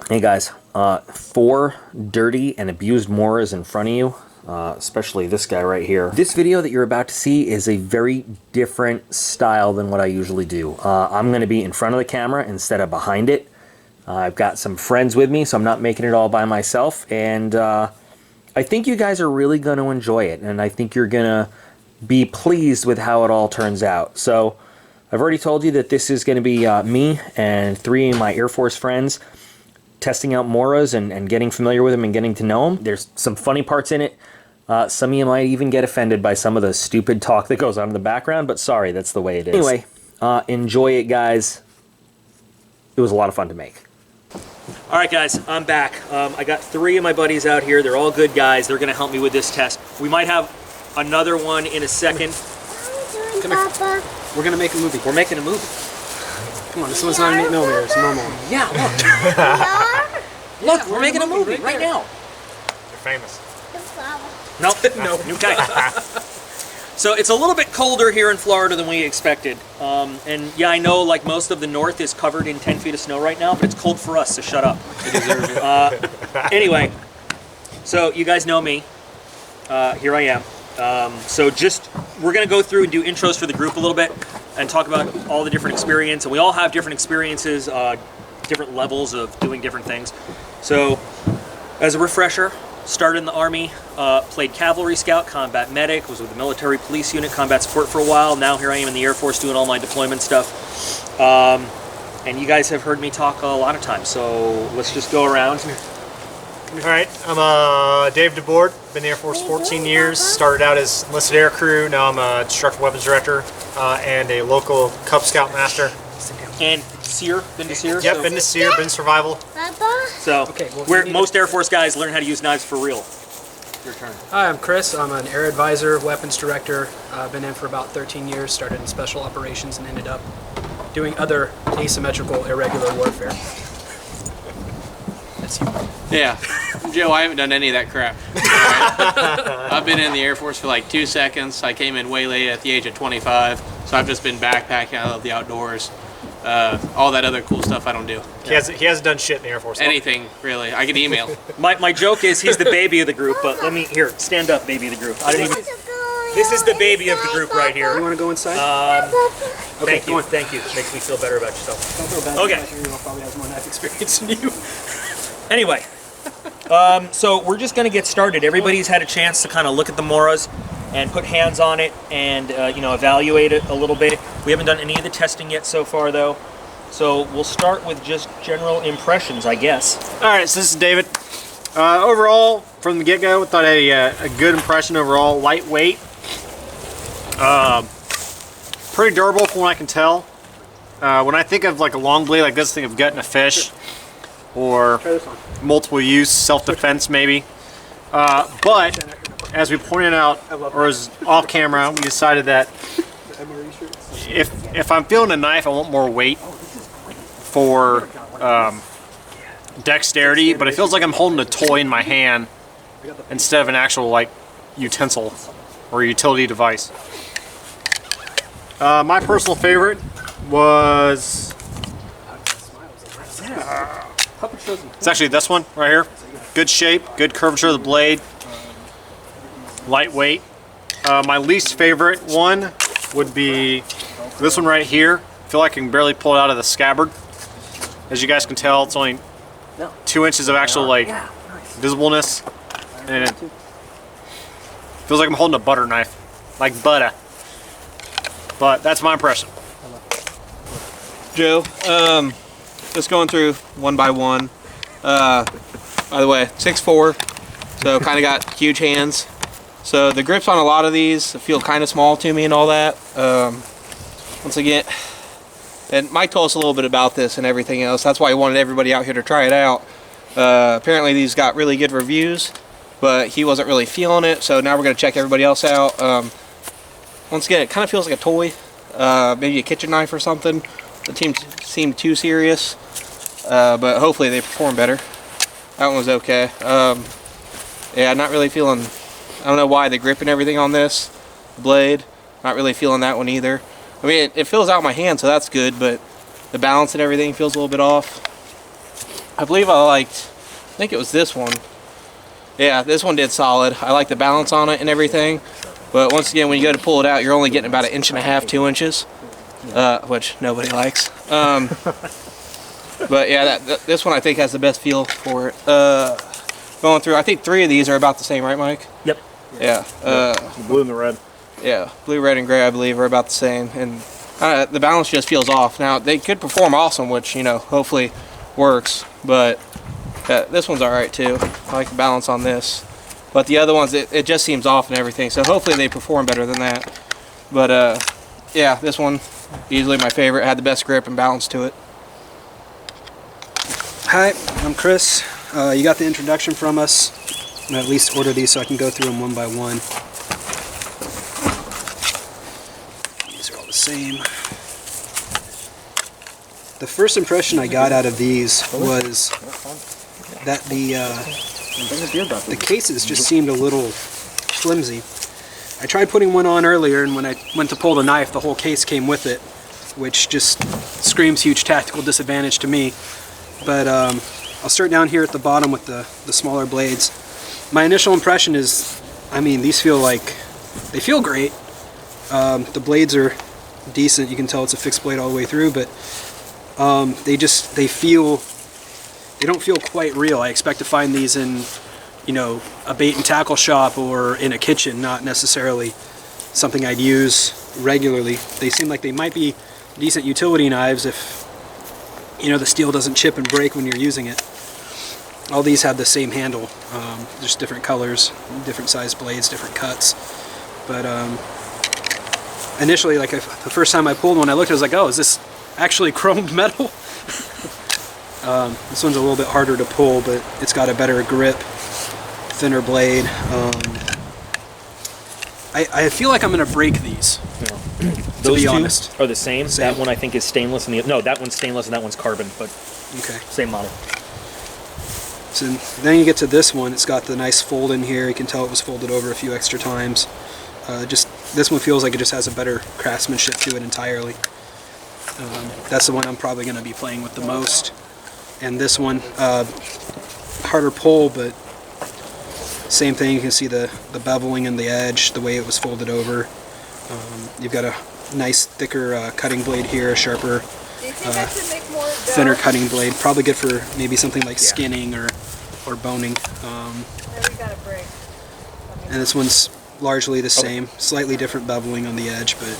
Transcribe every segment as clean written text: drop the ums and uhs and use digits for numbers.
Hey guys, 4 dirty and abused Moras in front of you, especially this guy right here. This video that you're about to see is a very different style than what I usually do. I'm going to be in front of the camera instead of behind it. I've got some friends with me, so I'm not making it all by myself, and I think you guys are really going to enjoy it, and I think you're going to be pleased with how it all turns out. So I've already told you that this is going to be me and 3 of my Air Force friends testing out Moras and getting familiar with them and getting to know them. There's some funny parts in it. Some of you might even get offended by some of the stupid talk that goes on in the background, but sorry, that's the way it is. Anyway, enjoy it, guys. It was a lot of fun to make. All right, guys, I'm back. I got 3 of my buddies out here. They're all good guys. They're going to help me with this test. We might have another one in a second. Come here, Papa. We're going to make a movie. We're making a movie. Come on, this one's not an 8mm, it's normal. Yeah, look. Look, we're making a movie right now. You're famous. Nope, no, okay. So it's a little bit colder here in Florida than we expected. And yeah, I know like most of the north is covered in 10 feet of snow right now, but it's cold for us, so shut up. Anyway, so you guys know me. Here I am. So we're gonna go through and do intros for the group a little bit and talk about all the different experience. And we all have different experiences, different levels of doing different things. So as a refresher, started in the Army, played cavalry scout, combat medic, was with the military police unit, combat support for a while. Now here I am in the Air Force doing all my deployment stuff. And you guys have heard me talk a lot of times, so let's just go around. Alright, I'm Dave DeBoard, been in the Air Force 14 years, started out as enlisted air crew, now I'm a destructive weapons director and a local Cub Scout master. And SEER, been to SEER? Yep, been to SEER, been survival. So, okay, well, where most Air Force guys learn how to use knives for real. Your turn. Hi, I'm Chris. I'm an air advisor, weapons director. I've been in for about 13 years, started in special operations and ended up doing other asymmetrical, irregular warfare. That's you. Yeah, Joe, I haven't done any of that crap. Right? I've been in the Air Force for like 2 seconds. I came in way late at the age of 25, so I've just been backpacking. I love the outdoors. All that other cool stuff I don't do. He hasn't done shit in the Air Force. Anything, really. I can email. My joke is he's the baby of the group, but let me, here, stand up, baby of the group. I didn't even, this is the baby of the group right here. You want to go inside? Okay, thank you, thank you. Makes me feel better about yourself. Don't feel bad. Okay. You probably has more knife experience than you. Anyway, so we're just going to get started. Everybody's had a chance to kind of look at the Moras and put hands on it and you know, evaluate it a little bit. We haven't done any of the testing yet so far, though. So we'll start with just general impressions, I guess. All right, so this is David. Overall, from the get-go, I thought I had a good impression overall. Lightweight, pretty durable from what I can tell. When I think of like a long blade like this, I think of gutting a fish or multiple use, self-defense maybe. But as we pointed out, or as off camera, we decided that if I'm feeling a knife, I want more weight for dexterity, but it feels like I'm holding a toy in my hand instead of an actual like utensil or utility device. My personal favorite was it's actually this one right here. Good shape, good curvature of the blade, lightweight. My least favorite one would be this one right here. I feel like I can barely pull it out of the scabbard. As you guys can tell, it's only 2 inches of actual like visibleness, and it feels like I'm holding a butter knife, like butter. But that's my impression. Joe, just going through one by one. By the way, 6'4", so kind of got huge hands. So the grips on a lot of these feel kind of small to me and all that. Once again, and Mike told us a little bit about this and everything else. That's why he wanted everybody out here to try it out. Apparently these got really good reviews, but he wasn't really feeling it, so now we're going to check everybody else out. Once again, it kind of feels like a toy, maybe a kitchen knife or something. The team seemed too serious, but hopefully they perform better. That one was okay. Yeah, not really feeling, I don't know why, the grip and everything on this blade, not really feeling that one either. I mean, it fills out my hand, so that's good, but the balance and everything feels a little bit off. I believe I think it was this one. Yeah, this one did solid. I like the balance on it and everything. But once again, when you go to pull it out, you're only getting about 1.5 inches, 2 inches, which nobody likes. But yeah, this one I think has the best feel for it. Going through, I think 3 of these are about the same, right, Mike? Yep. Yeah. The blue and the red. Yeah, blue, red, and gray I believe are about the same, and the balance just feels off. Now they could perform awesome, which hopefully works, but this one's all right too. I like the balance on this, but the other ones it just seems off and everything. So hopefully they perform better than that. But yeah, this one easily my favorite. Had the best grip and balance to it. Hi, I'm Chris. You got the introduction from us. I'm gonna at least order these so I can go through them one by one. These are all the same. The first impression I got out of these was that the cases just seemed a little flimsy. I tried putting one on earlier, and when I went to pull the knife, the whole case came with it, which just screams huge tactical disadvantage to me. But I'll start down here at the bottom with the smaller blades. My initial impression is, I mean, these feel they feel great. The blades are decent. You can tell it's a fixed blade all the way through, but they don't feel quite real. I expect to find these in, a bait and tackle shop or in a kitchen, not necessarily something I'd use regularly. They seem like they might be decent utility knives if, the steel doesn't chip and break when you're using it. All these have the same handle, just different colors, different size blades, different cuts. But initially, the first time I pulled one, I looked, I was like, oh, is this actually chromed metal? This one's a little bit harder to pull, but it's got a better grip, thinner blade. I feel like I'm going to break these. Yeah. To Those be two honest. are the same. That one I think is stainless, and no, that one's stainless and that one's carbon, but Okay. same model. So then you get to this one. It's got the nice fold in here. You can tell it was folded over a few extra times. Just this one feels like it just has a better craftsmanship to it entirely. That's the one I'm probably going to be playing with the most. And this one, harder pull, but same thing. You can see the beveling in the edge, the way it was folded over. You've got a nice thicker cutting blade here, a sharper, thinner cutting blade. Probably good for maybe something like skinning or boning. And this one's largely the same, slightly different beveling on the edge, but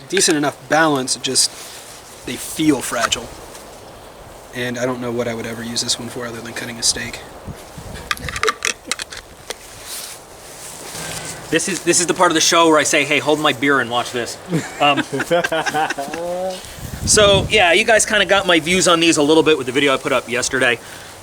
decent enough balance. Just they feel fragile. And I don't know what I would ever use this one for other than cutting a steak. This is the part of the show where I say, hey, hold my beer and watch this. So yeah, you guys kind of got my views on these a little bit with the video I put up yesterday.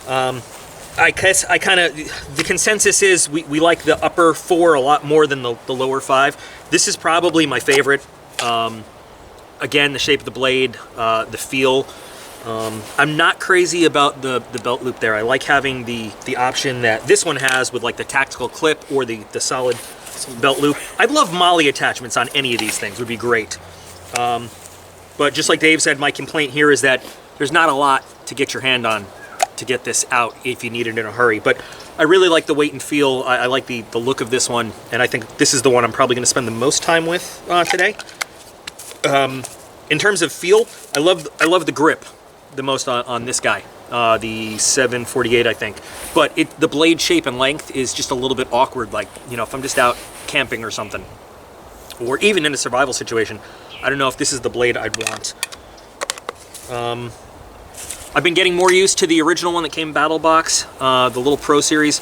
I guess the consensus is we like the upper 4 a lot more than the lower 5. This is probably my favorite. Again, the shape of the blade, the feel. I'm not crazy about the belt loop there. I like having the option that this one has with the tactical clip or the solid belt loop. I'd love molly attachments on any of these things, would be great. But just like Dave said, my complaint here is that there's not a lot to get your hand on to get this out if you need it in a hurry. But I really like the weight and feel. I like the look of this one, and I think this is the one I'm probably going to spend the most time with today. In terms of feel, I love the grip the most on this guy, the 748, I think. But the blade shape and length is just a little bit awkward. If I'm just out camping or something, or even in a survival situation, I don't know if this is the blade I'd want. I've been getting more used to the original one that came in Battle Box, the little Pro Series.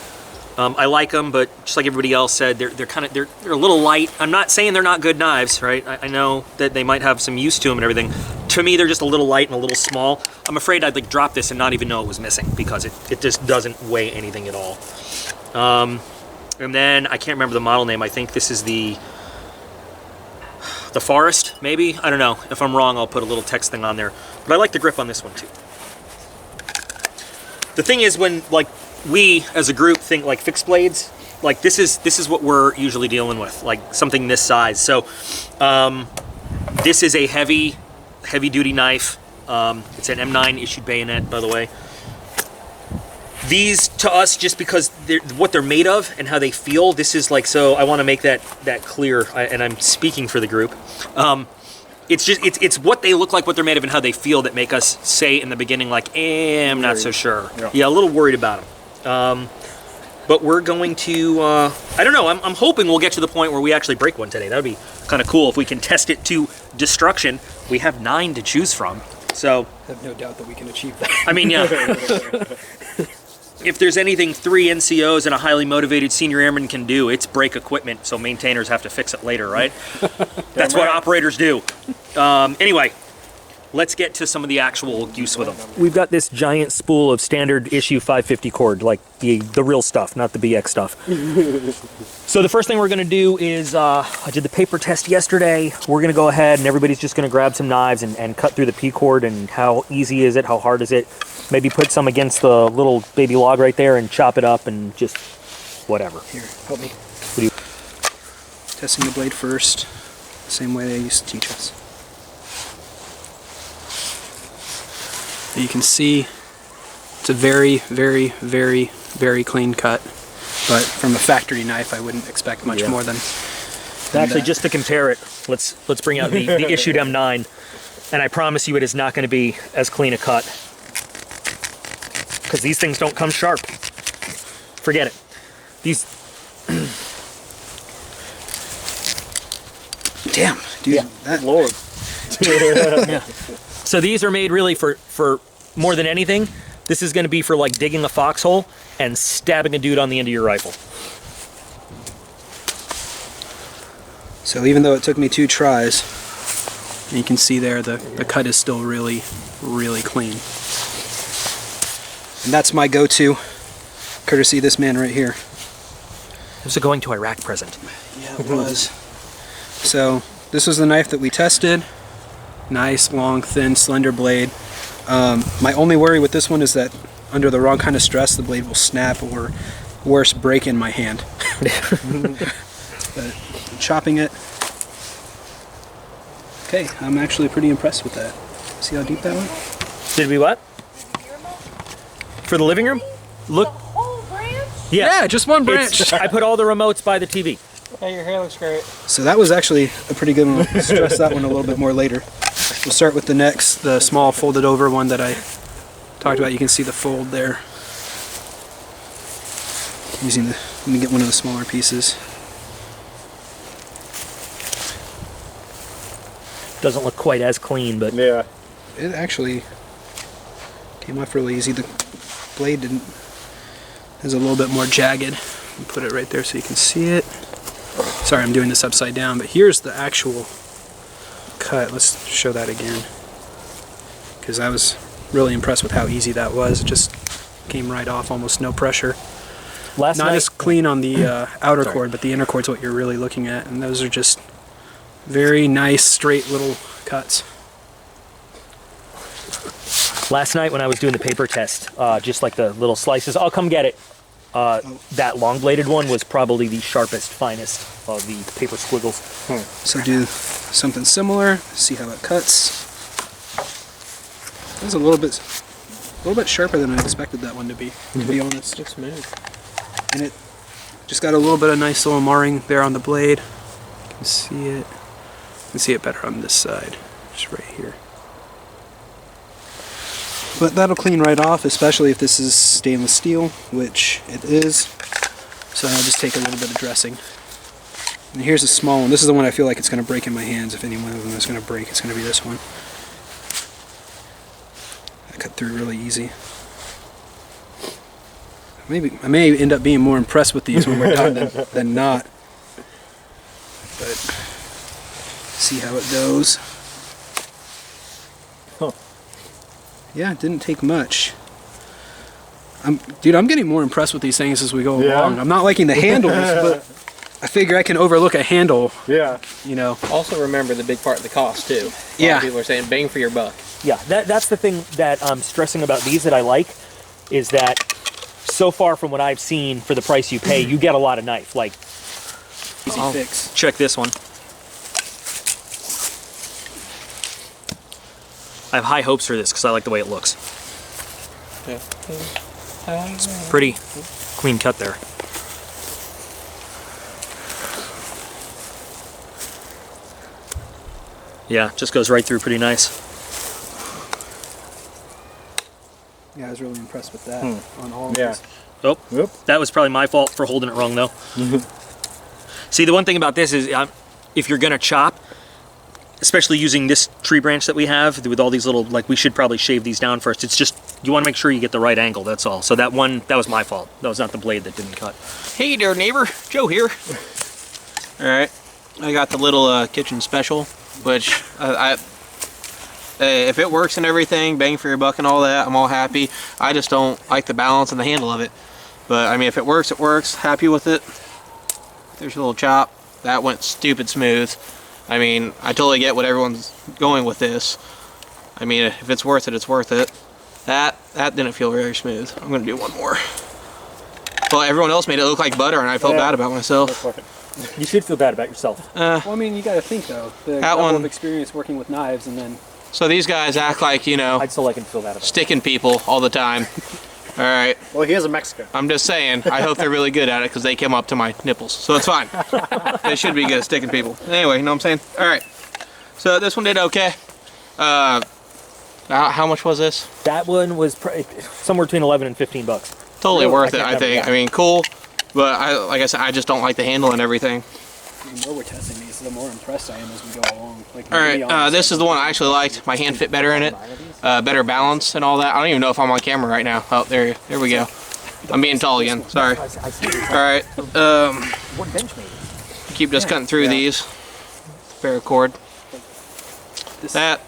I like them, but just like everybody else said, they're a little light. I'm not saying they're not good knives, right? I know that they might have some use to them and everything. To me, they're just a little light and a little small. I'm afraid I'd drop this and not even know it was missing because it just doesn't weigh anything at all. And then I can't remember the model name. I think this is the Forest, maybe? I don't know. If I'm wrong, I'll put a little text thing on there. But I like the grip on this one too. The thing is, when we as a group think fixed blades, this is what we're usually dealing with, something this size. So this is a heavy duty knife. It's an M9 issued bayonet, by the way. These, to us, just because what they're made of and how they feel, this is like, so I want to make that clear, and I'm speaking for the group. It's what they look like, what they're made of, and how they feel that make us say in the beginning, like, I'm not so sure. Yeah, a little worried about them. But we're going to, I don't know, I'm hoping we'll get to the point where we actually break one today. That would be kind of cool if we can test it to destruction. We have 9 to choose from, so. I have no doubt that we can achieve that. I mean, yeah. If there's anything 3 NCOs and a highly motivated senior airman can do, it's break equipment, so maintainers have to fix it later, right? That's what operators do. Anyway, let's get to some of the actual use with them. We've got this giant spool of standard issue 550 cord, like the real stuff, not the BX stuff. So the first thing we're gonna do is, I did the paper test yesterday. We're gonna go ahead and everybody's just gonna grab some knives and cut through the P cord, and how easy is it, how hard is it? Maybe put some against the little baby log right there and chop it up and just whatever. Here, help me. What do you... Testing the blade first, the same way they used to teach us. You can see it's a very, very, very, very clean cut, but from a factory knife I wouldn't expect much more than Actually, that. just to compare it, let's bring out the issued M9, and I promise you it is not going to be as clean a cut, because these things don't come sharp. Forget it. These... Damn, dude, that Lord. Yeah. So these are made really for more than anything. This is going to be for like digging a foxhole and stabbing a dude on the end of your rifle. So even though it took me 2 tries, you can see there the cut is still really, really clean. And that's my go-to, courtesy of this man right here. It was a going to Iraq present. Yeah, it was. So this was the knife that we tested. Nice, long, thin, slender blade. My only worry with this one is that under the wrong kind of stress, the blade will snap or, worse, break in my hand. But chopping it. Okay, I'm actually pretty impressed with that. See how deep that went? Did we what? For the living room? Look. The whole branch? Yeah, just one branch. I put all the remotes by the TV. Hey, your hair looks great. So that was actually a pretty good one. I'll stress that one a little bit more later. We'll start with the next, the small folded over one that I talked about. You can see the fold there. Let me get one of the smaller pieces. Doesn't look quite as clean, but Yeah. It actually came off really easy. The blade is a little bit more jagged. I'll put it right there so you can see it. Sorry, I'm doing this upside down, but here's the actual cut. Let's show that again, because I was really impressed with how easy that was. It just came right off, almost no pressure. last Not night as clean on the outer cord, but the inner cord's what you're really looking at, and those are just very nice, straight little cuts. Last night when I was doing the paper test, just like the little slices, I'll come get it. That long-bladed one was probably the sharpest, finest of the paper squiggles. So do something similar, see how it cuts. It was a little bit sharper than I expected that one to be honest. Looks smooth. And it just got a little bit of nice little marring there on the blade. You can see it. You can see it better on this side, just right here. But that'll clean right off, especially if this is stainless steel, which it is. So I'll just take a little bit of dressing. And here's a small one. This is the one I feel like it's going to break in my hands. If any one of them is going to break, it's going to be this one. I cut through really easy. Maybe I may end up being more impressed with these when we're done than not. But see how it goes. Yeah, it didn't take much. Dude, I'm getting more impressed with these things as we go along. I'm not liking the handles, but I figure I can overlook a handle. Yeah. You know. Also remember the big part of the cost too. A lot Yeah. of people are saying bang for your buck. Yeah, that's the thing that I'm stressing about these that I like, is that so far from what I've seen for the price you pay, you get a lot of knife. Like, Easy fix. check this one. I have high hopes for this because I like the way it looks. It's pretty clean cut there. Yeah, just goes right through pretty nice. Yeah, I was really impressed with that on all of Yeah. these. Oh, Yep. that was probably my fault for holding it wrong though. See, the one thing about this is if you're gonna chop, especially using this tree branch that we have with all these little, like, we should probably shave these down first. It's just, you wanna make sure you get the right angle, that's all. So that was my fault. That was not the blade that didn't cut. Hey there, neighbor. Joe here. All right, I got the little kitchen special, which if it works and everything, bang for your buck and all that, I'm all happy. I just don't like the balance and the handle of it. But I mean, if it works, it works. Happy with it. There's your little chop. That went stupid smooth. I mean, I totally get what everyone's going with this. I mean, if it's worth it, it's worth it. That didn't feel very smooth. I'm gonna do one more. Well, everyone else made it look like butter, and I felt bad about myself. You should feel bad about yourself. Well, I mean, you got to think though, the That level one- of experience working with knives, and then So these guys act like, you know, I'd still like him to feel bad about it. sticking people all the time. All right, Well, he is a Mexican. I'm just saying, I hope they're really good at it because they came up to my nipples, so it's fine. They should be good at sticking people. Anyway, you know what I'm saying? All right, so this one did okay. How much was this? That one was somewhere between 11 and 15 bucks. Totally Really? worth I it, can't I remember think. that. I mean, cool, but like I said, I just don't like the handle and everything. the more we're testing these, the more impressed I am as we go along. Like, All to be right, honest, this is the one I actually liked. My hand fit better in it, better balance and all that. I don't even know if I'm on camera right now. Oh, there we go. I'm being tall again. Sorry. All right, One bench maybe. keep just cutting through these. Paracord. That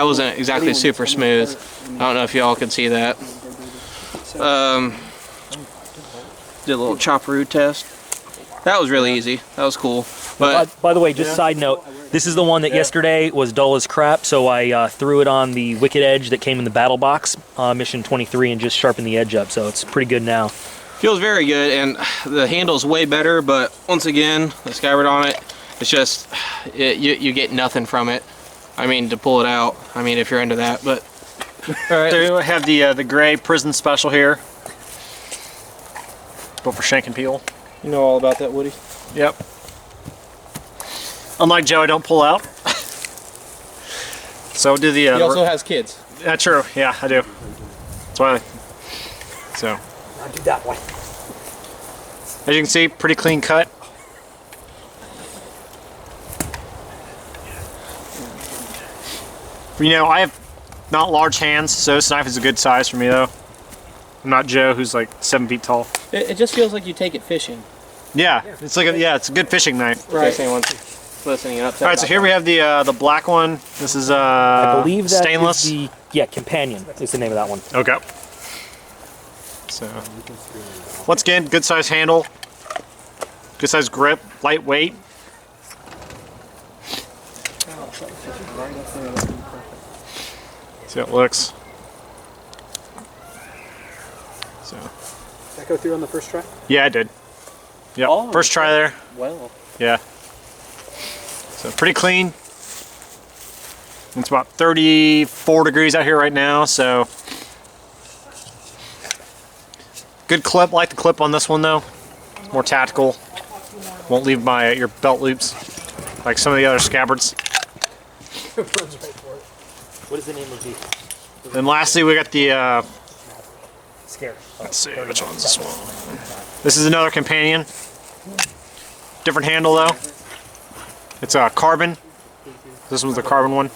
wasn't exactly super smooth. I don't know if y'all can see that. Did a little chopperoo test. That was really easy. That was cool. But By the way, just side note, this is the one that yesterday was dull as crap, so I threw it on the Wicked Edge that came in the battle box, Mission 23, and just sharpened the edge up, so it's pretty good now. feels very good, and the handle's way better. But once again, the scabbard on it, it's just you get nothing from it. I mean, to pull it out. I mean, if you're into that, but all right. So we have the gray prison special here. Go for shank and peel. You know all about that, Woody. Yep. Unlike Joe, I don't pull out. So do the. He also has kids. That's true. Yeah, I do. That's why. So. I'll do that one. As you can see, pretty clean cut. You know, I have not large hands, so this knife is a good size for me, though. I'm not Joe, who's like 7 feet tall. It just feels like you take it fishing. Yeah, it's like it's a good fishing knife. Right. Listening and upset. All right, so here we have the black one. This is I believe that stainless. is the Companion is the name of that one. Okay. So, once again, good size handle, good size grip, lightweight. See how it looks. So, Did that go through on the first try? yeah, I did. Yep, Oh, first try there. Well, Yeah. So pretty clean. It's about 34 degrees out here right now, so good clip. Like the clip on this one though. More tactical. Won't leave your belt loops like some of the other scabbards. What is the name of the And lastly, we got the. scare? Let's see, which one's this one? This is another Companion. Different handle though. It's a carbon. This one's the carbon one.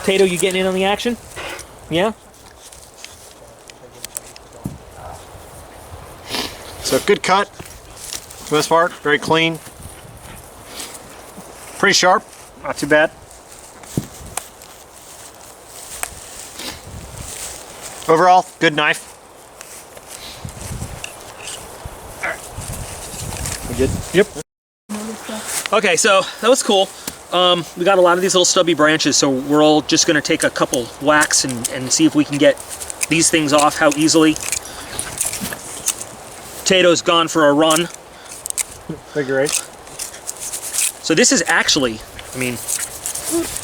Tato, you getting in on the action? Yeah? So good cut for this part, very clean. Pretty sharp, not too bad. Overall, good knife. We good? Yep. Okay, so that was cool. We got a lot of these little stubby branches, so we're all just going to take a couple whacks and see if we can get these things off, how easily. Tato's gone for a run. Figure 8. So this is actually, I mean,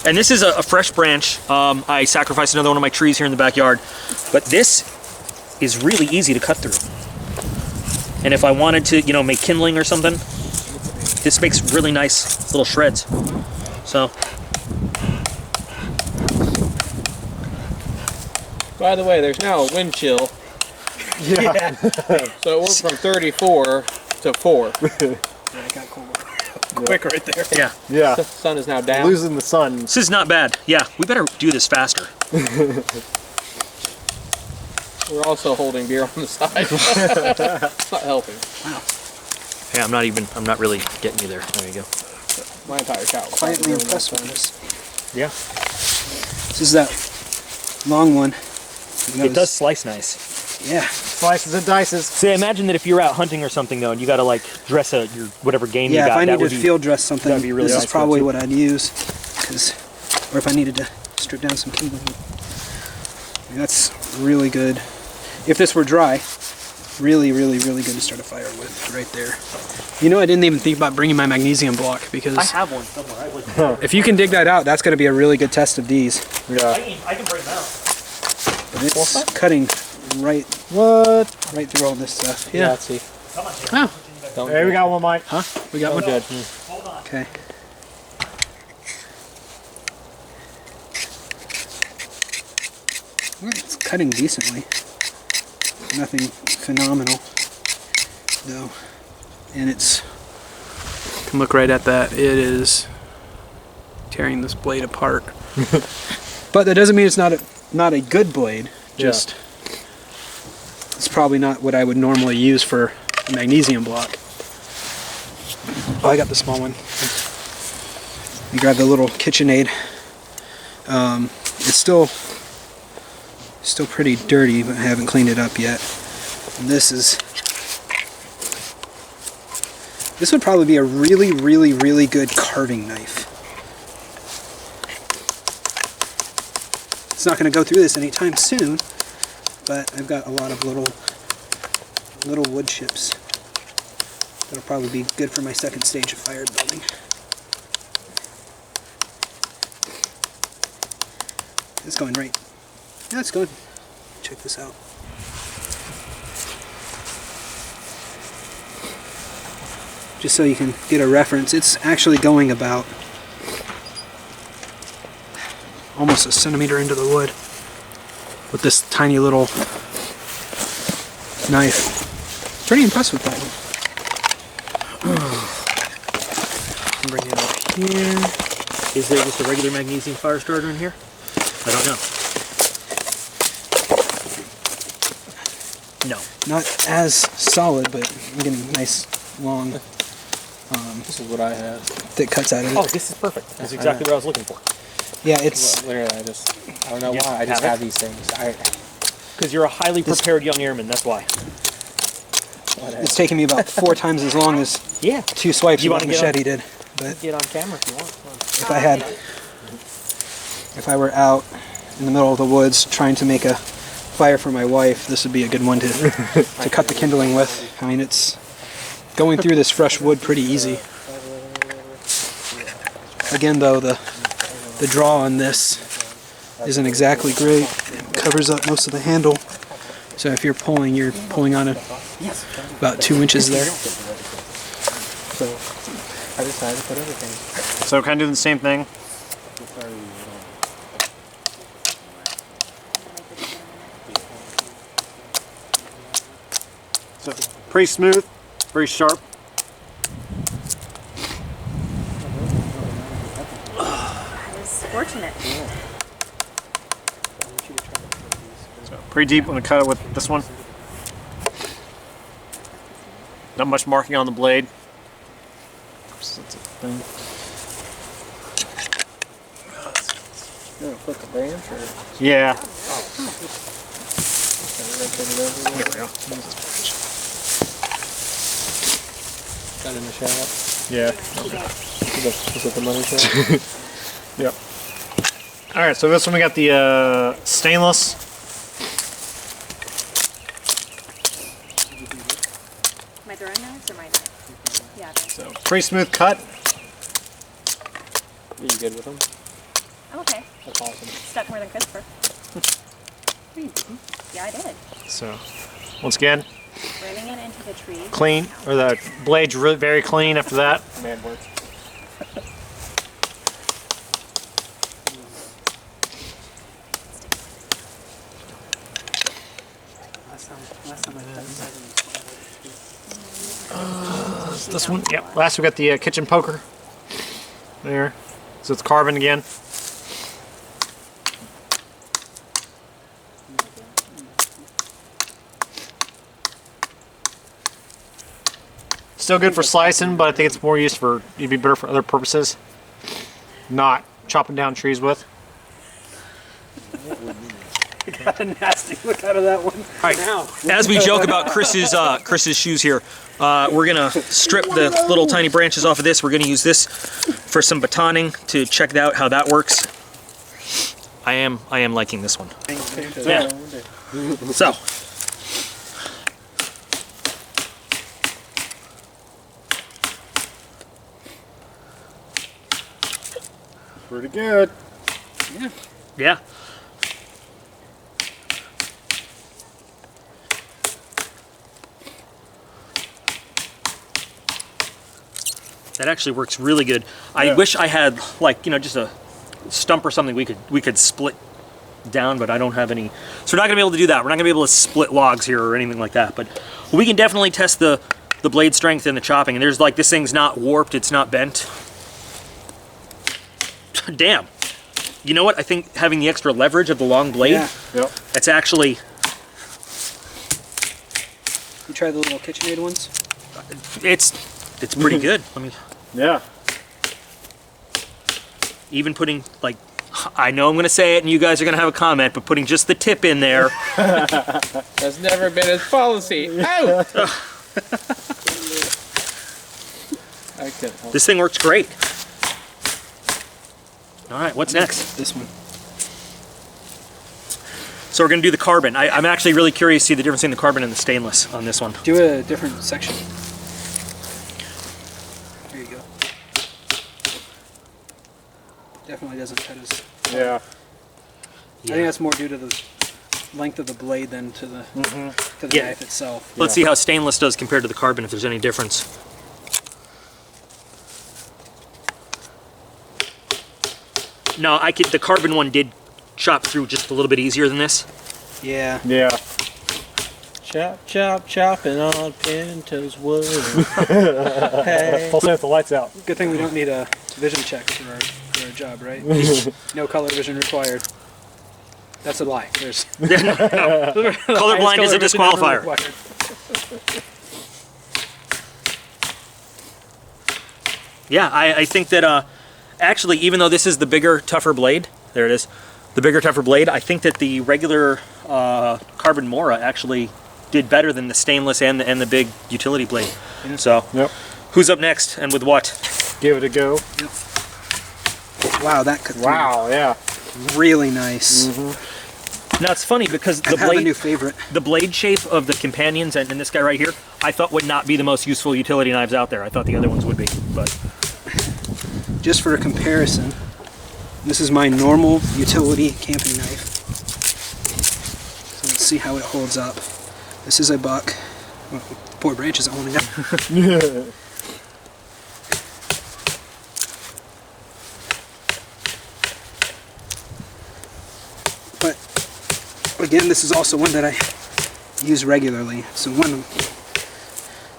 and this is a fresh branch. I sacrificed another one of my trees here in the backyard, but this is really easy to cut through. And if I wanted to, you know, make kindling or something, this makes really nice little shreds. So. By the way, there's now a wind chill. Yeah. So it went from 34 to 4. Yeah, it got cold. Quick right there. Yeah. Yeah. The sun is now down. Losing the sun. This is not bad. Yeah, we better do this faster. We're also holding beer on the side. It's not helping. Wow. Yeah, I'm not really getting you there. There you go. My entire cow. Quietly impressed with this. Yeah. This is that long one. It does slice nice. Yeah. Slices and dices. See, I imagine that if you're out hunting or something though, and you gotta like dress your whatever game Yeah, you got, if I that needed would to be, field dress something, that'd be really this nice is probably too. what I'd use. Or if I needed to strip down some kindling. That's really good. If this were dry, really, really, really good to start a fire with right there. You know, I didn't even think about bringing my magnesium block because I have one somewhere. if you can dig that out, that's going to be a really good test of these. Yeah. I can bring them out. But it's cutting right through all this stuff. Yeah. Let's see. Oh, Don't Hey, we got one, Mike. huh? We got one. judge me. Okay. Well, it's cutting decently. Nothing phenomenal, though. And it's. You can look right at that. It is tearing this blade apart. But that doesn't mean it's not a good blade. Just it's probably not what I would normally use for a magnesium block. Oh, I got the small one. I grabbed the little KitchenAid. It's still pretty dirty, but I haven't cleaned it up yet. And this would probably be a really, really, really good carving knife. It's not going to go through this anytime soon, but I've got a lot of little wood chips. That'll probably be good for my second stage of fire building. It's going right. Yeah, it's going. Check this out. Just so you can get a reference, it's actually going about almost a centimeter into the wood with this tiny little knife. Pretty impressed with that one. Bring it up here. Is there just a regular magnesium fire starter in here? I don't know. No. Not as solid, but I'm getting nice, long, This is what I have. thick cuts out of it. Oh, this is perfect. That's exactly what I was looking for. Yeah, it's Literally, I don't know why. I just have have these things. Because you're a highly prepared young airman, that's why. it's taking me about 4 times as long as Yeah. 2 swipes You of what wanna get machete did. But Get on camera if you want. if I were out in the middle of the woods trying to make a fire for my wife, this would be a good one to cut the kindling with. I mean, it's going through this fresh wood pretty easy. Again, though, the draw on this isn't exactly great. It covers up most of the handle. So if you're pulling on it about 2 inches there. So I decided to put everything. So kind of doing the same thing. So pretty smooth, very sharp. I was fortunate. So pretty deep. I'm gonna cut it with this one. Not much marking on the blade. So that's a thing. You want to put the branch or Yeah. rotate it over? There we go. Got in the shop. Yeah. Is it the money shop? Yep. All right. So this one we got the stainless. My throwing knives or my knife? Yeah. Pretty smooth cut. Are you good with them? I'm okay. That's awesome. Stuck more than Christopher. Yeah, I did. So, once again, Running it into the tree. clean, or the blade's very clean after that. Man works. This one, yep. Last we got the kitchen poker. There. So it's carbon again. Still good for slicing, but I think it's more used for, it'd be better for other purposes. Not chopping down trees with. Got a nasty look out of that one. All right. As we joke about Chris's shoes here, we're gonna strip the little tiny branches off of this. We're gonna use this for some batoning to check out how that works. I am liking this one. Yeah. So. Pretty good. Yeah. Yeah. That actually works really good. I wish I had, like, you know, just a stump or something we could split down, but I don't have any. So we're not gonna be able to do that. We're not gonna be able to split logs here or anything like that. But we can definitely test the blade strength and the chopping. And there's like, this thing's not warped, it's not bent. Damn. You know what? I think having the extra leverage of the long blade, Yeah. Yep. that's actually, You try the little KitchenAid ones? it's pretty good. Let me. Yeah. Even putting, like, I know I'm going to say it and you guys are going to have a comment, but putting just the tip in there. That's never been his policy. Oh! I couldn't help. This thing works great. All right, what's next? This one. So we're going to do the carbon. I'm actually really curious to see the difference between the carbon and the stainless on this one. Do a different section. There you go. Definitely doesn't cut as. Yeah. I think that's more due to the length of the blade than to the Yeah. knife itself. Let's see how stainless does compared to the carbon, if there's any difference. No, the carbon one did chop through just a little bit easier than this. Yeah. Yeah. Chop, chop, chopping on Pinto's wood. Hey. Pulse it with the lights out. Good thing we don't need a vision check for our job, right? No color vision required. That's a lie. There's Colorblind is a disqualifier. Yeah, I think that actually, even though this is the bigger, tougher blade, there it is, the bigger, tougher blade, I think that the regular carbon Mora actually did better than the stainless and the big utility blade. So, Yep. who's up next and with what? Give it a go. Wow, that cut through Wow, yeah. really nice. Now it's funny because I have a new favorite. the blade shape of the companions and this guy right here, I thought would not be the most useful utility knives out there. I thought the other ones would be, but Just for a comparison, this is my normal utility camping knife. So let's see how it holds up. This is a buck. Well, poor branch isn't holding up. But again, this is also one that I use regularly. So one I'm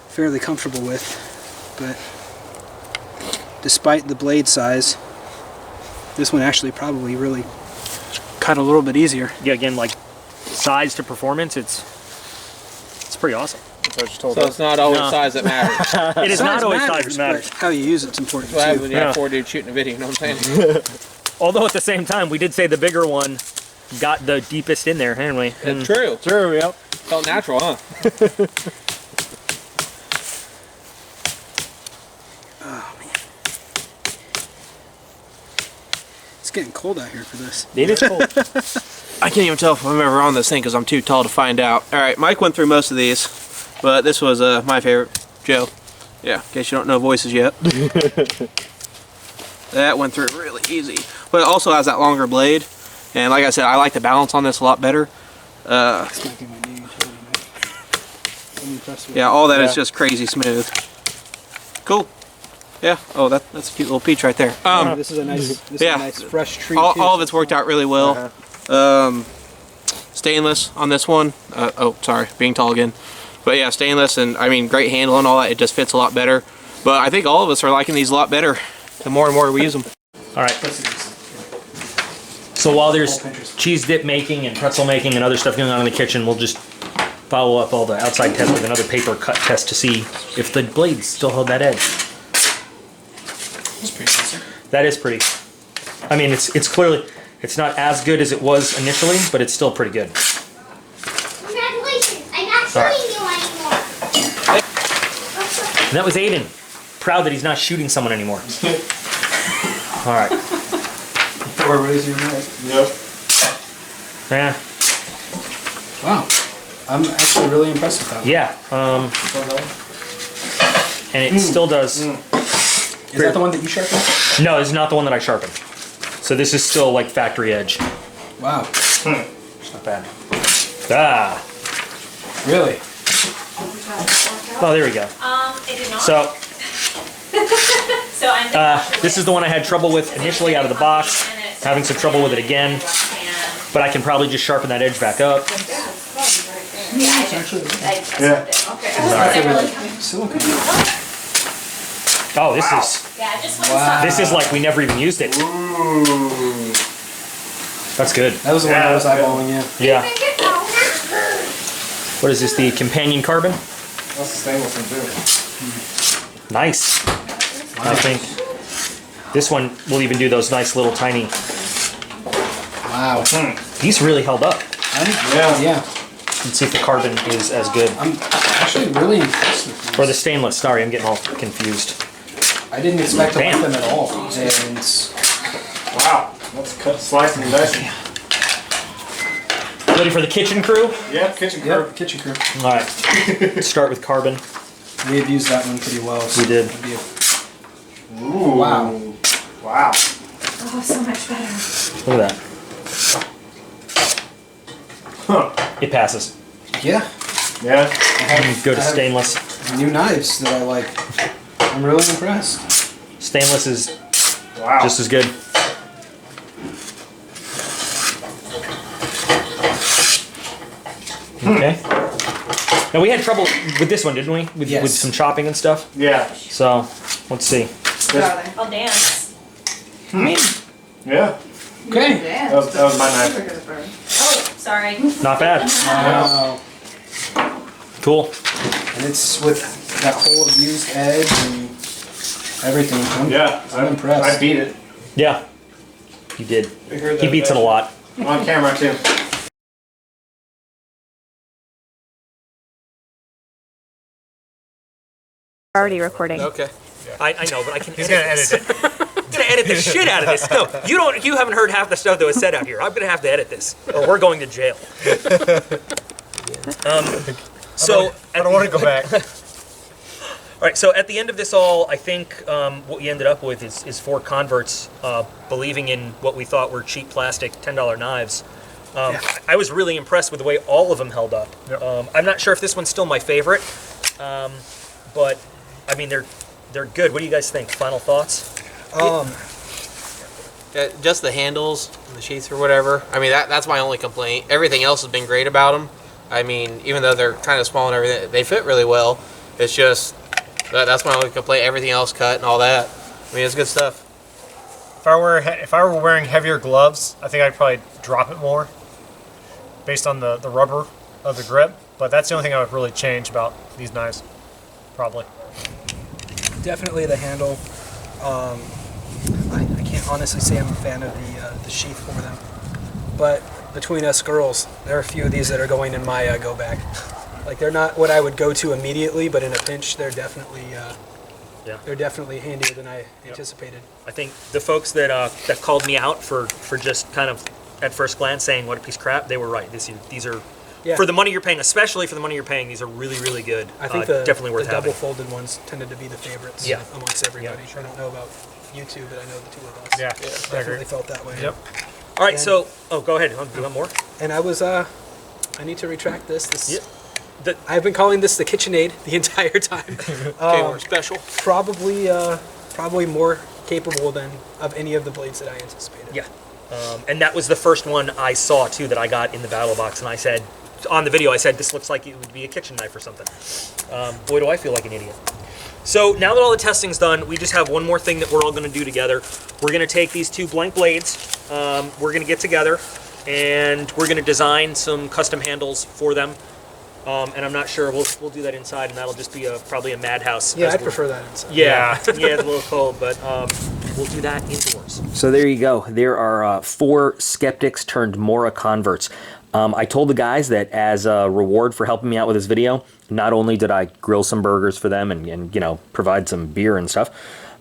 fairly comfortable with, but despite the blade size, this one actually probably really cut a little bit easier. yeah, again, like size to performance, it's pretty awesome. So it's not always No. size that matters. It is Size not always size that but matters. how you use it's important That's what happens too. when you have Yeah. 4 dudes shooting a video, you know what I'm saying? Although at the same time, we did say the bigger one got the deepest in there, anyway. It's true. True, yep. Felt natural, huh? Oh man, it's getting cold out here for this. It is cold. I can't even tell if I'm ever on this thing because I'm too tall to find out. All right, Mike went through most of these, but this was my favorite. Joe, Yeah, in case you don't know voices yet. That went through really easy. But it also has that longer blade. And like I said, I like the balance on this a lot better. This might be my new utility knife. I'm impressed with Yeah, all that is just crazy smooth. Cool. Yeah. Oh, that's a cute little peach right there. This is a nice, yeah. a nice fresh tree. All of it's worked out really well. Stainless on this one. Oh, sorry, being tall again. But yeah, stainless, and I mean, great handle and all that. It just fits a lot better. But I think all of us are liking these a lot better the more and more we use them. All right. So while there's cheese dip making and pretzel making and other stuff going on in the kitchen, we'll just follow up all the outside tests with another paper cut test to see if the blades still hold that edge. That's pretty decent. That is pretty. I mean, it's clearly, it's not as good as it was initially, but it's still pretty good. Congratulations! I'm not shooting you anymore. And that was Aiden. Proud that he's not shooting someone anymore. All right. Or raise your knife. Yeah. Wow. I'm actually really impressed with that. Yeah. And it still does. Is that the one that you sharpened? No, it's not the one that I sharpened. So this is still like factory edge. Wow. It's not bad. Ah. Really? Oh, there we go. It did not. So So I'm this is the one I had trouble with initially out of the box. Having some trouble with it again. But I can probably just sharpen that edge back up. Yeah. Silicone. Oh, this is Yeah, just this is like we never even used it. That's good. That was the one I was eyeballing, yeah. Yeah. What is this? The companion carbon? That's the stainless one too. Nice. I think this one will even do those nice little tiny. Wow. These really held up. Yeah. Let's see if the carbon is as good. I'm actually really impressed with these. Or the stainless. Sorry, I'm getting all confused. I didn't expect to like Damn. them at all. And Wow. That's cut, sliced and diced. Ready for the kitchen crew? Yeah, kitchen crew. yep, kitchen crew. All right. Let's start with carbon. We had used that one pretty well. So We did. it'd be a- Ooh. Wow. Wow. Oh, so much better. Look at that. Huh. It passes. Yeah. Yeah. Go to I have stainless. New knives that I like. I'm really impressed. Stainless is Wow. just as good. Okay. Now we had trouble with this one, didn't we? With Yes. some chopping and stuff. Yeah. So let's see. I'll dance. Yeah. Okay. That was my knife. Oh, sorry. Not bad. Wow. Cool. And it's with that whole abused edge and everything. Yeah. I'm impressed. I beat it. Yeah. He did. We heard He that beats it a lot. on camera too. Already recording. Okay. I know, but I can. He's gonna edit it. I'm gonna edit the shit out of this. No, you haven't heard half the stuff that was said out here. I'm gonna have to edit this, or we're going to jail. So I don't want to go back. all right. So at the end of this all, I think what we ended up with is 4 converts believing in what we thought were cheap plastic $10 knives. I was really impressed with the way all of them held up. Yep. I'm not sure if this one's still my favorite, but I mean they're good. What do you guys think? Final thoughts? Just the handles and the sheaths or whatever. I mean, that's my only complaint. Everything else has been great about them. I mean, even though they're kind of small and everything, they fit really well. It's just, that's my only complaint. Everything else cut and all that. I mean, it's good stuff. If I were wearing heavier gloves, I think I'd probably drop it more, based on the rubber of the grip. But that's the only thing I would really change about these knives, probably. Definitely the handle. I can't honestly say I'm a fan of the sheath for them. But between us girls, there are a few of these that are going in my go bag. Like they're not what I would go to immediately, but in a pinch, they're definitely they're definitely handier than I anticipated. I think the folks that that called me out for just kind of at first glance saying what a piece of crap, they were right. These are Yeah. For the money you're paying, especially for the money you're paying, these are really, really good. I think definitely worth the having. double folded ones tended to be the favorites Yeah. amongst everybody. Yeah. I don't know about you two, but I know the two of us. Yeah, I agree. Definitely felt that way. Yep. All right, And- so go ahead. You want more? And I was I need to retract this. Yeah. The- I've been calling this the KitchenAid the entire time. Okay, we're special. Probably more capable than of any of the blades that I anticipated. Yeah. And that was the first one I saw too that I got in the battle box, and I said on the video, I said this looks like it would be a kitchen knife or something. Boy, do I feel like an idiot. So now that all the testing's done, we just have one more thing that we're all going to do together. We're going to take these two blank blades. We're going to get together, and we're going to design some custom handles for them. And I'm not sure we'll do that inside, and that'll just be probably a madhouse. Yeah, I'd prefer that inside. Yeah, yeah, it's a little cold, but we'll do that indoors. So there you go. There are 4 skeptics turned Mora converts. I told the guys that as a reward for helping me out with this video, not only did I grill some burgers for them and you know, provide some beer and stuff,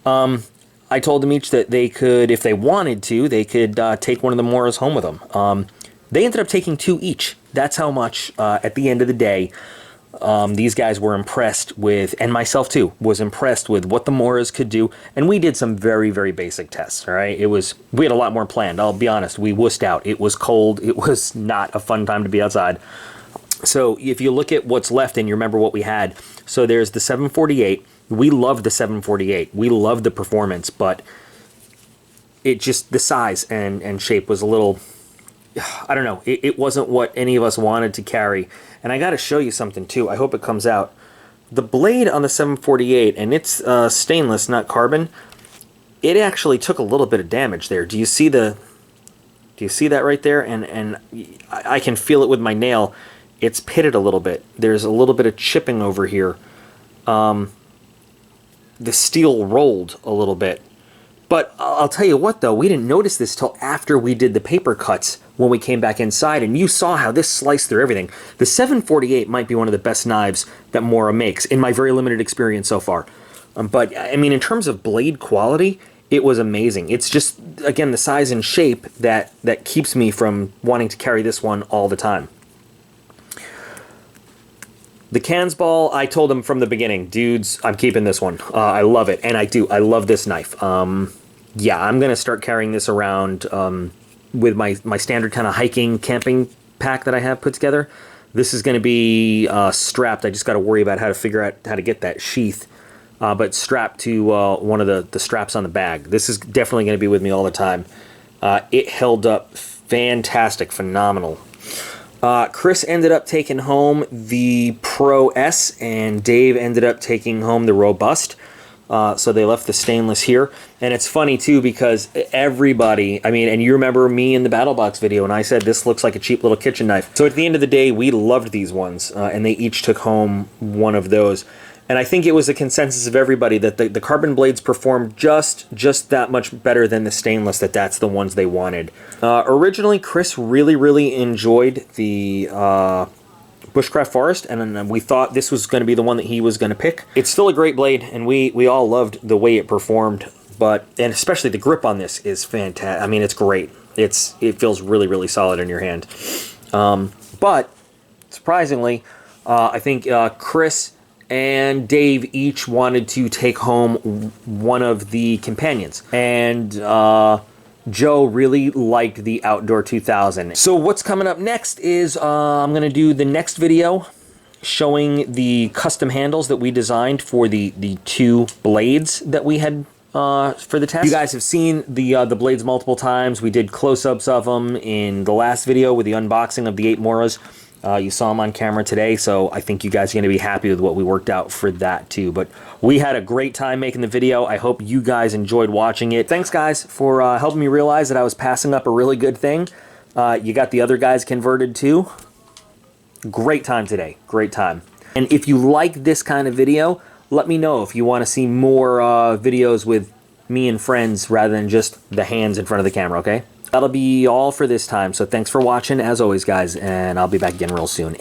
I told them each that they could, if they wanted to, they could take one of the Moras home with them. They ended up taking 2 each. That's how much, at the end of the day, these guys were impressed with, and myself too, was impressed with what the Moras could do. And we did some very, very basic tests, all right? We had a lot more planned, I'll be honest. We wussed out. It was cold. It was not a fun time to be outside. So if you look at what's left and you remember what we had, so there's the 748. We loved the 748. We loved the performance, but it just, the size and shape was a little, I don't know, it wasn't what any of us wanted to carry. And I got to show you something too. I hope it comes out. The blade on the 748, and it's stainless, not carbon, it actually took a little bit of damage there. Do you see that right there? And I can feel it with my nail. It's pitted a little bit. There's a little bit of chipping over here. The steel rolled a little bit. But I'll tell you what, though, we didn't notice this till after we did the paper cuts when we came back inside, and you saw how this sliced through everything. The 748 might be one of the best knives that Mora makes, in my very limited experience so far. But, I mean, in terms of blade quality, it was amazing. It's just, again, the size and shape that keeps me from wanting to carry this one all the time. The cans ball, I told him from the beginning, dudes, I'm keeping this one. I love it, and I do. I love this knife. Yeah, I'm going to start carrying this around with my standard kind of hiking, camping pack that I have put together. This is going to be strapped. I just got to worry about how to figure out how to get that sheath. But strapped to one of the straps on the bag. This is definitely going to be with me all the time. It held up fantastic, phenomenal. Chris ended up taking home the Pro S, and Dave ended up taking home the Robust. So they left the stainless here. And it's funny, too, because everybody, I mean, and you remember me in the Battle Box video, and I said this looks like a cheap little kitchen knife. So at the end of the day, we loved these ones, and they each took home one of those. And I think it was a consensus of everybody that the carbon blades performed just that much better than the stainless, that's the ones they wanted. Originally, Chris really enjoyed the Bushcraft Forest, and we thought this was going to be the one that he was going to pick. It's still a great blade, and we all loved the way it performed, and especially the grip on this is fantastic. I mean, it's great. It feels really solid in your hand. But surprisingly, I think Chris and Dave each wanted to take home one of the companions, and Joe really liked the Outdoor 2000. So what's coming up next is I'm going to do the next video showing the custom handles that we designed for the 2 blades that we had for the test. You guys have seen the blades multiple times. We did close-ups of them in the last video with the unboxing of the 8 Moras. You saw them on camera today, so I think you guys are going to be happy with what we worked out for that too. But we had a great time making the video. I hope you guys enjoyed watching it. Thanks, guys, for helping me realize that I was passing up a really good thing. You got the other guys converted too. Great time today. Great time. And if you like this kind of video, let me know if you want to see more videos with me and friends rather than just the hands in front of the camera, okay? That'll be all for this time, so thanks for watching, as always, guys, and I'll be back again real soon.